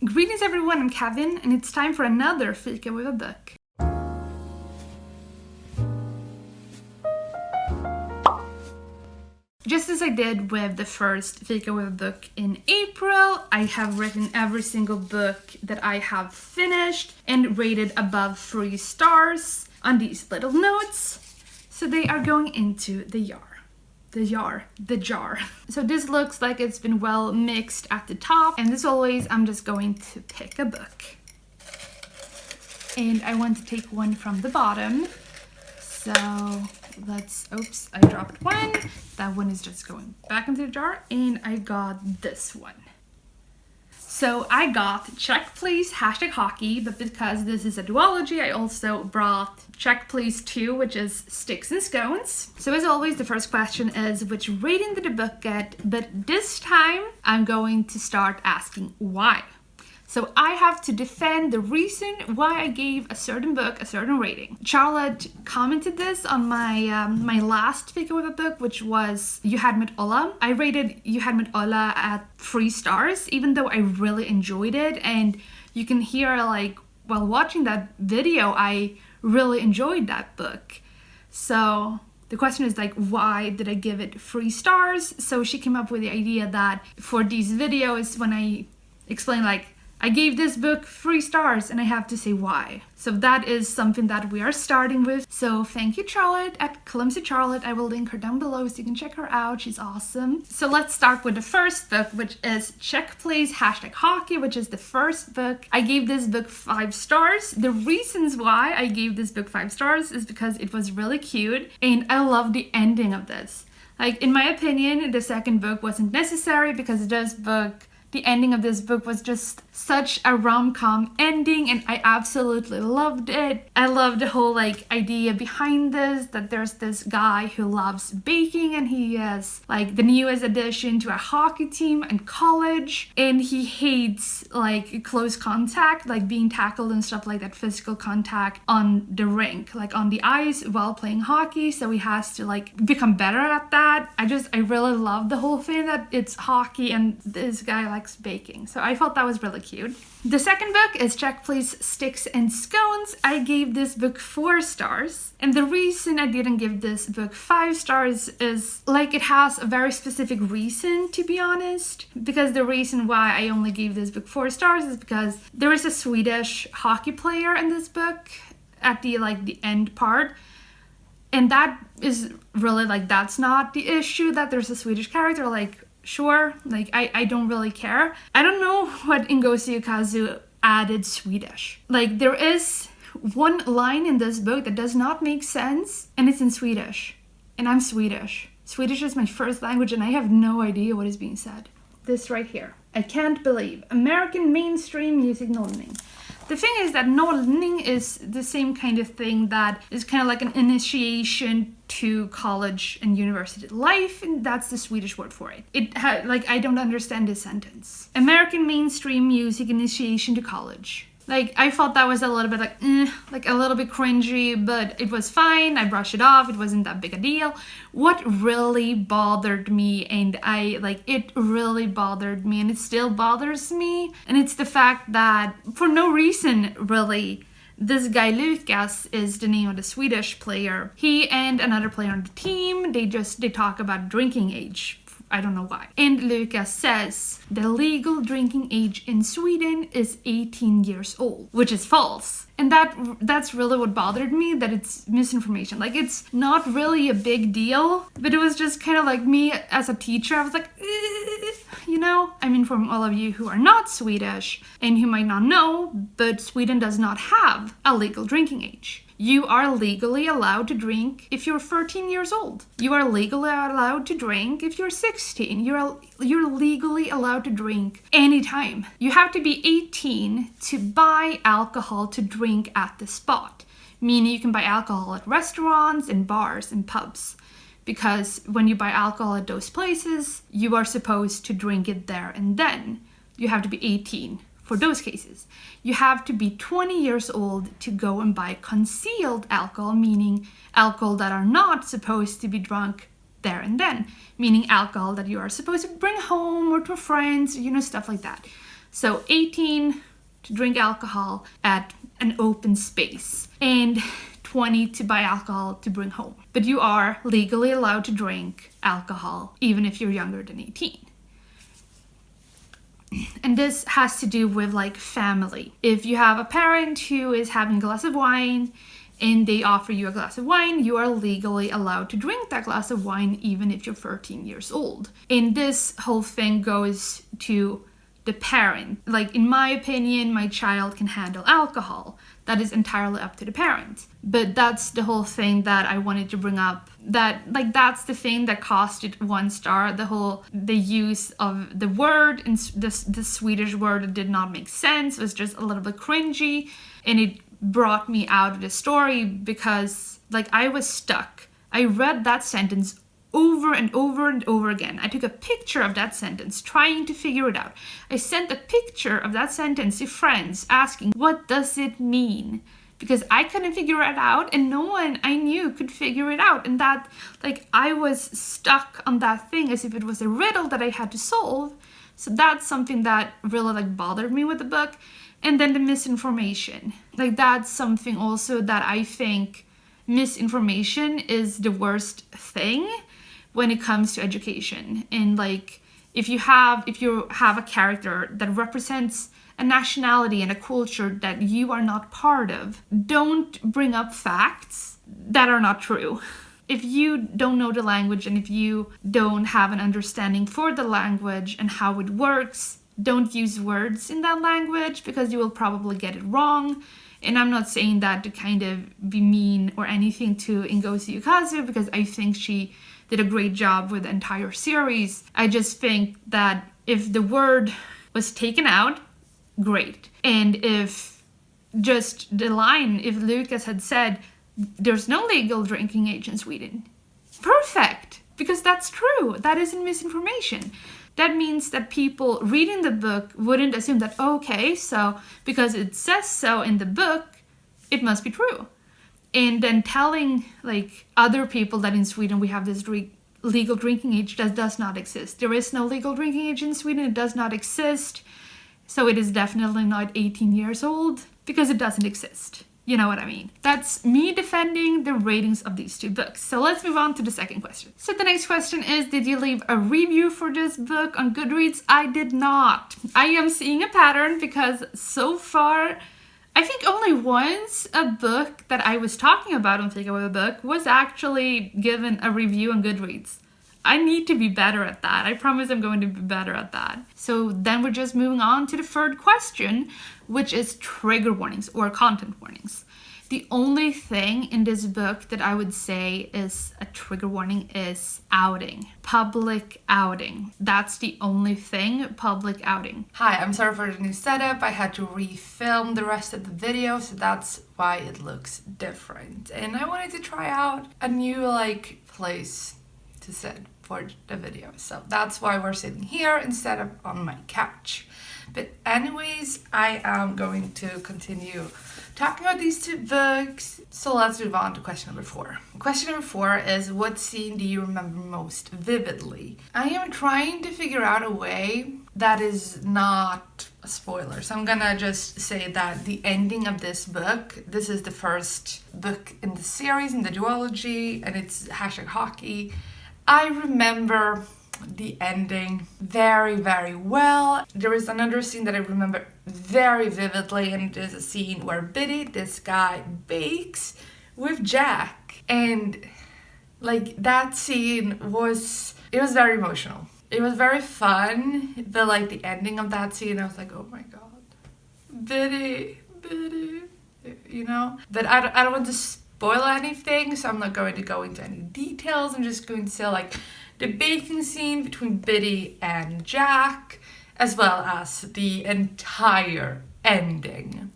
Greetings everyone, I'm Kevin, and it's time for another Fika with a book. Just as I did with the first Fika with a book in April, I have written every single book that I have finished and rated above 3 stars on these little notes. So they are going into the jar. So this looks like it's been well mixed at the top, and as always, I'm just going to pick a book. And I want to take one from the bottom. So oops, I dropped one. That one is just going back into the jar, and I got this one. So I got Check Please #hockey, but because this is a duology, I also brought Check Please 2, which is Sticks and Scones. So as always, the first question is, which rating did the book get? But this time, I'm going to start asking why. So I have to defend the reason why I gave a certain book a certain rating. Charlott commented this on my my last Fika with a book, which was You Had Met Olla. I rated You Had Met Olla at 3 stars, even though I really enjoyed it. And you can hear, like, while watching that video, I really enjoyed that book. So the question is, like, why did I give it 3 stars? So she came up with the idea that for these videos, when I explain, like, I gave this book 3 stars and I have to say why. So that is something that we are starting with. So thank you, Charlott, at Clumsy Charlott. I will link her down below so you can check her out. She's awesome. So let's start with the first book, which is Check Please #hockey, which is the first book. I gave this book 5 stars. The reasons why I gave this book 5 stars is because it was really cute and I love the ending of this. Like, in my opinion, the second book wasn't necessary because the ending of this book was just such a rom-com ending, and I absolutely loved it. I love the whole, like, idea behind this, that there's this guy who loves baking and he is, like, the newest addition to a hockey team in college, and he hates, like, close contact, like being tackled and stuff like that, physical contact on the rink, like on the ice while playing hockey, so he has to, like, become better at that. I really love the whole thing that it's hockey and this guy likes baking, so I thought that was really cute. The second book is Check Please Sticks and Scones. I gave this book 4 stars, and the reason I didn't give this book 5 stars is, like, it has a very specific reason, to be honest, because the reason why I only gave this book 4 stars is because there is a Swedish hockey player in this book at the end part, and that is really, like, that's not the issue that there's a Swedish character, like, sure, like, I don't really care. I don't know what Ngozi Ukazu added Swedish. Like, there is one line in this book that does not make sense, and it's in Swedish. And I'm Swedish. Swedish is my first language, and I have no idea what is being said. This right here. I can't believe. American mainstream music nollning. The thing is that nollning is the same kind of thing that is kind of like an initiation to college and university life, and that's the Swedish word for it. I don't understand this sentence. American mainstream music initiation to college. Like, I thought that was a little bit like a little bit cringy, but it was fine. I brushed it off. It wasn't that big a deal. What really bothered me, and it really bothered me, and it still bothers me, and it's the fact that for no reason, really, this guy Lucas is the name of the Swedish player. He and another player on the team, they talk about drinking age. I don't know why. And Lucas says the legal drinking age in Sweden is 18 years old, which is false. And that's really what bothered me, that it's misinformation. Like, it's not really a big deal, but it was just kind of like me as a teacher. I was like, you know? I mean, for all of you who are not Swedish and who might not know, but Sweden does not have a legal drinking age. You are legally allowed to drink if you're 13 years old. You are legally allowed to drink if you're 16. You're legally allowed to drink anytime. You have to be 18 to buy alcohol to drink at the spot. Meaning you can buy alcohol at restaurants and bars and pubs. Because when you buy alcohol at those places, you are supposed to drink it there and then. You have to be 18. For those cases, you have to be 20 years old to go and buy concealed alcohol, meaning alcohol that are not supposed to be drunk there and then, meaning alcohol that you are supposed to bring home or to friends, stuff like that. So 18 to drink alcohol at an open space, and 20 to buy alcohol to bring home. But you are legally allowed to drink alcohol even if you're younger than 18. And this has to do with like family. If you have a parent who is having a glass of wine and they offer you a glass of wine, you are legally allowed to drink that glass of wine even if you're 13 years old. And this whole thing goes to the parent. Like, in my opinion, my child can handle alcohol. That is entirely up to the parent. But that's the whole thing that I wanted to bring up. That's the thing that cost it 1 star. The use of the word, and the Swedish word that did not make sense, was just a little bit cringy. And it brought me out of the story because, like, I was stuck. I read that sentence over and over and over again. I took a picture of that sentence, trying to figure it out. I sent a picture of that sentence to friends, asking, what does it mean? Because I couldn't figure it out, and no one I knew could figure it out. And that, like, I was stuck on that thing as if it was a riddle that I had to solve. So that's something that really, like, bothered me with the book. And then the misinformation. Like, that's something also that I think misinformation is the worst thing when it comes to education. And like, if you have a character that represents a nationality and a culture that you are not part of, don't bring up facts that are not true. If you don't know the language and if you don't have an understanding for the language and how it works, don't use words in that language because you will probably get it wrong. And I'm not saying that to kind of be mean or anything to Ngozi Ukazu, because I think she did a great job with the entire series. I just think that if the word was taken out, great. And if just the line, if Lucas had said, there's no legal drinking age in Sweden, perfect, because that's true. That isn't misinformation. That means that people reading the book wouldn't assume that, okay, so because it says so in the book, it must be true. And then telling like other people that in Sweden we have this legal drinking age that does not exist. There is no legal drinking age in Sweden. It does not exist. So it is definitely not 18 years old because it doesn't exist. You know what I mean? That's me defending the ratings of these 2 books. So let's move on to the second question. So the next question is, did you leave a review for this book on Goodreads? I did not. I am seeing a pattern because so far, I think only once a book that I was talking about on Fika with a Book was actually given a review on Goodreads. I need to be better at that. I promise I'm going to be better at that. So then we're just moving on to the third question, which is trigger warnings or content warnings. The only thing in this book that I would say is a trigger warning is outing. Public outing. That's the only thing, public outing. Hi, I'm sorry for the new setup. I had to refilm the rest of the video, so that's why it looks different. And I wanted to try out a new place to sit for the video. So that's why we're sitting here instead of on my couch. But anyways, I am going to continue talking about these 2 books. So let's move on to question number 4. Question number 4 is, what scene do you remember most vividly? I am trying to figure out a way that is not a spoiler. So I'm gonna just say that the ending of this book, this is the first book in the series, in the duology, and it's #hockey. I remember the ending very, very well. There is another scene that I remember very vividly, and it is a scene where Biddy, this guy, bakes with Jack. And like, that scene was very emotional. It was very fun, but like the ending of that scene, I was like, oh my god, Biddy, you know? But I don't want to spoil anything, so I'm not going to go into any details. I'm just going to say like the baking scene between Biddy and Jack, as well as the entire ending.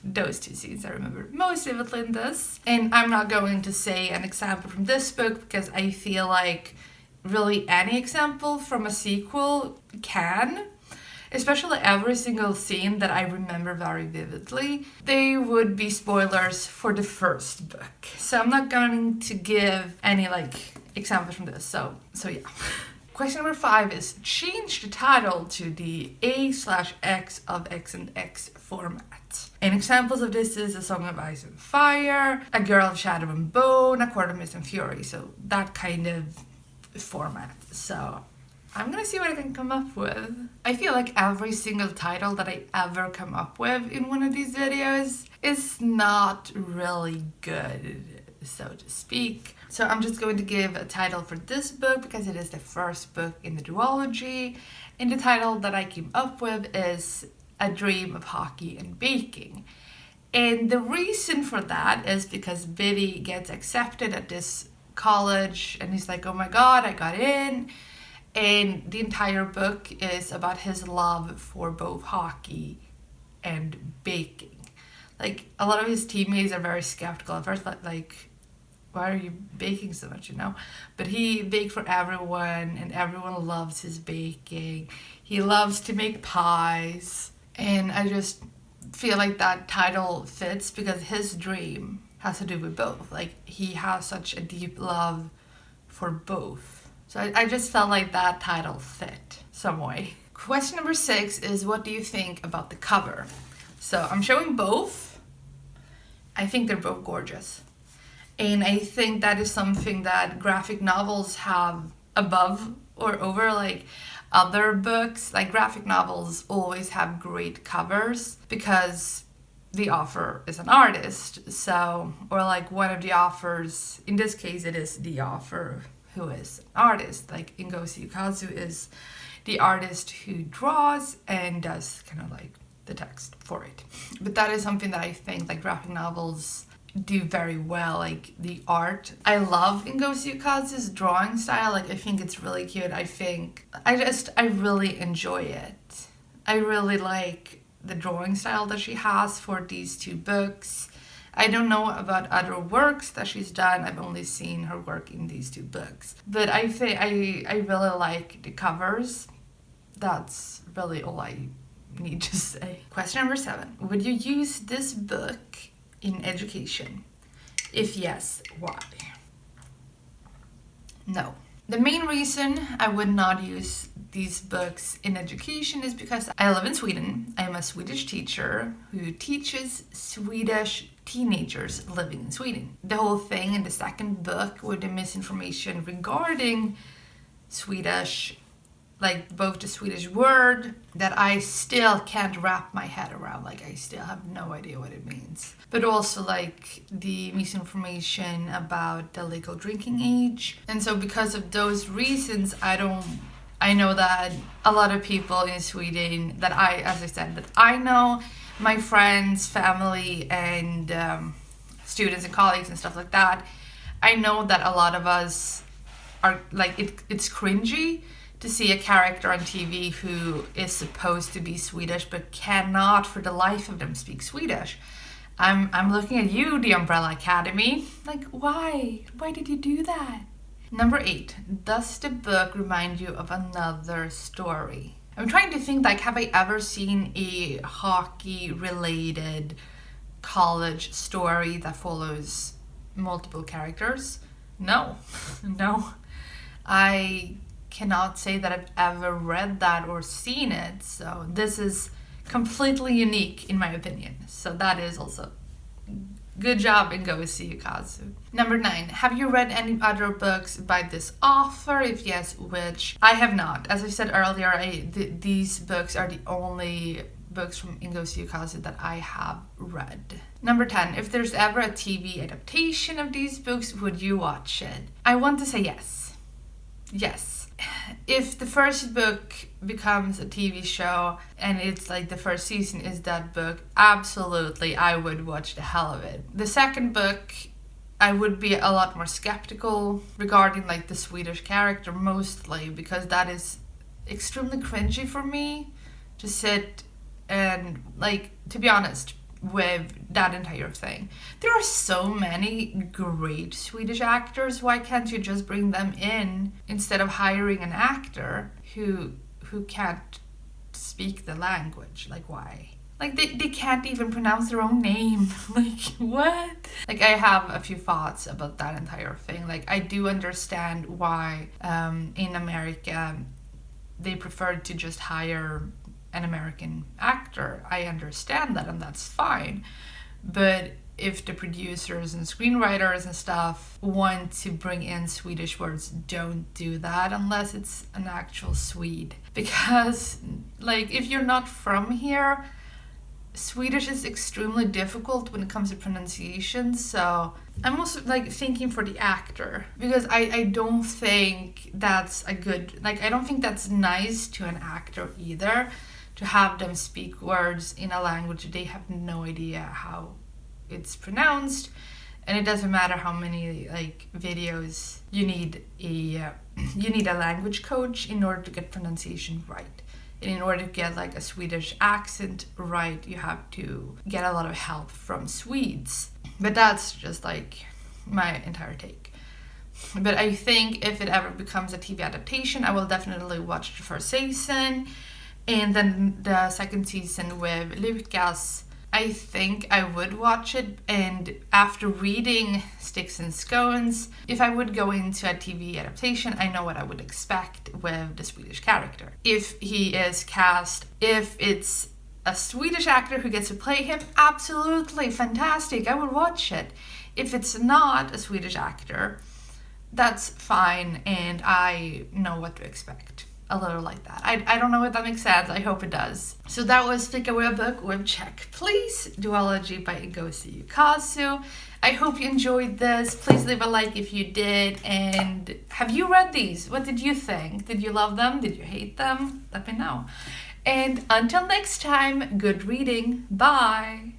Those 2 scenes I remember most vividly in this. And I'm not going to say an example from this book because I feel like really any example from a sequel can. Especially every single scene that I remember very vividly, they would be spoilers for the first book. So I'm not going to give any examples from this. So yeah. Question number 5 is change the title to the A/X of X and X format. And examples of this is A Song of Ice and Fire, A Girl of Shadow and Bone, A Court of Mist and Fury. So that kind of format. So I'm gonna see what I can come up with. I feel like every single title that I ever come up with in one of these videos is not really good, so to speak. So I'm just going to give a title for this book because it is the first book in the duology. And the title that I came up with is A Dream of Hockey and Baking. And the reason for that is because Billy gets accepted at this college and he's like, oh my god, I got in. And the entire book is about his love for both hockey and baking. Like, a lot of his teammates are very skeptical at first, like, why are you baking so much, you know? But he baked for everyone, and everyone loves his baking. He loves to make pies. And I just feel like that title fits because his dream has to do with both. Like, he has such a deep love for both. So I just felt like that title fit some way. Question number 6 is, what do you think about the cover? So I'm showing both. I think they're both gorgeous. And I think that is something that graphic novels have above or over like other books. Like, graphic novels always have great covers because the author is an artist. So, or like one of the authors, in this case it is the author who is an artist. Like, Ngozi Ukazu is the artist who draws and does kind of like the text for it. But that is something that I think like graphic novels do very well, like the art. I love Ngozi Ukazu's drawing style. Like, I think it's really cute. I really enjoy it. I really like the drawing style that she has for these two books. I don't know about other works that she's done. I've only seen her work in these two books. But I think I really like the covers. That's really all I need to say. Question number 7. Would you use this book in education? If yes, why? No. The main reason I would not use these books in education is because I live in Sweden. I am a Swedish teacher who teaches Swedish teenagers living in Sweden. The whole thing in the second book with the misinformation regarding Swedish, like both the Swedish word that I still can't wrap my head around, like I still have no idea what it means. But also like the misinformation about the legal drinking age. And so because of those reasons, I know that a lot of people in Sweden that I know, my friends, family, and students and colleagues and stuff like that, I know that a lot of us are like, it's cringy to see a character on TV who is supposed to be Swedish but cannot for the life of them speak Swedish. I'm looking at you, the Umbrella Academy. Like, why? Why did you do that? Number 8. Does the book remind you of another story? I'm trying to think, like, have I ever seen a hockey-related college story that follows multiple characters? No. No. I cannot say that I've ever read that or seen it, so this is completely unique in my opinion. So that is also good job, Ngozi Ukazu. Number 9. Have you read any other books by this author? If yes, which? I have not. As I said earlier, these books are the only books from Ngozi Ukazu that I have read. Number 10. If there's ever a TV adaptation of these books, would you watch it? I want to say yes. Yes. If the first book becomes a TV show and it's like the first season is that book, absolutely I would watch the hell of it. The second book, I would be a lot more skeptical regarding like the Swedish character, mostly because that is extremely cringy for me to sit and, like, to be honest, with that entire thing. There are so many great Swedish actors. Why can't you just bring them in instead of hiring an actor who can't speak the language? Like, why? Like, they can't even pronounce their own name. Like, what? Like, I have a few thoughts about that entire thing. Like, I do understand why in America they prefer to just hire an American actor. I understand that, and that's fine. But if the producers and screenwriters and stuff want to bring in Swedish words, don't do that unless it's an actual Swede. Because, like, if you're not from here, Swedish is extremely difficult when it comes to pronunciation. So I'm also, like, thinking for the actor, because I don't think that's a good, like, I don't think that's nice to an actor either, to have them speak words in a language they have no idea how it's pronounced. And it doesn't matter how many, like, videos you need a language coach in order to get pronunciation right. And in order to get, like, a Swedish accent right, you have to get a lot of help from Swedes. But that's just, like, my entire take. But I think if it ever becomes a TV adaptation, I will definitely watch the first season. And then the second season with Lucas, I think I would watch it. And after reading Sticks and Scones, if I would go into a TV adaptation, I know what I would expect with the Swedish character. If he is cast, if it's a Swedish actor who gets to play him, absolutely fantastic, I would watch it. If it's not a Swedish actor, that's fine, and I know what to expect. A little like that. I don't know if that makes sense. I hope it does. So that was Fika with a Book with Check Please, duology by Ngozi Ukazu. I hope you enjoyed this. Please leave a like if you did. And have you read these? What did you think? Did you love them? Did you hate them? Let me know. And until next time, good reading. Bye.